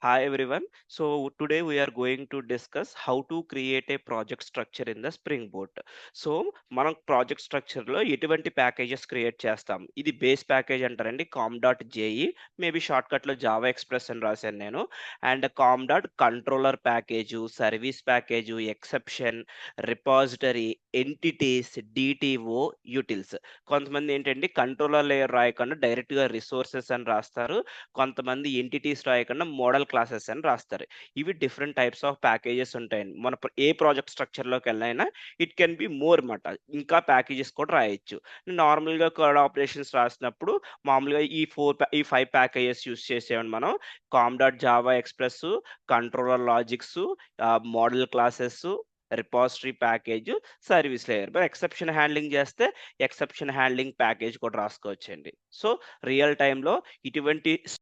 Hi everyone. So today we are going to discuss how to create a project structure in the Spring Boot. So మనం project స్ట్రక్చర్లో ఎటువంటి packages create చేస్తాం. ఇది base package అంటారండి com dot JE. Maybe షార్ట్కట్లో Java express అని రాశాను నేను. And com dot controller package, service package, exception, repository, entities, DTO, utils. కొంతమంది ఏంటంటే కంట్రోలర్ లేయర్ రాయకుండా డైరెక్ట్గా రిసోర్సెస్ అని రాస్తారు. కొంతమంది ఎంటిటీస్ రాయకుండా మోడల్ క్లాసెస్ అని రాస్తారు. ఇవి డిఫరెంట్ టైప్స్ ఆఫ్ ప్యాకేజెస్ ఉంటాయండి. మన ఏ ప్రాజెక్ట్ స్ట్రక్చర్‌లోకి వెళ్ళైనా ఇట్ కెన్ బి మోర్ మాట. ఇంకా ప్యాకేజెస్ కూడా రాయొచ్చు. నార్మల్‌గా కోడ్ ఆపరేషన్స్ రాసినప్పుడు మామూలుగా ఈ 5 ప్యాకేజెస్ యూజ్ చేసేవాడిని మనం. Com dot Java express, controller logics, model classes, repository package, service layer. మరి ఎక్సెప్షన్ హ్యాండ్లింగ్ చేస్తే ఎక్సెప్షన్ హ్యాండ్లింగ్ ప్యాకేజ్ కూడా రాసుకోవచ్చండి. సో రియల్ టైమ్‌లో ఇటువంటి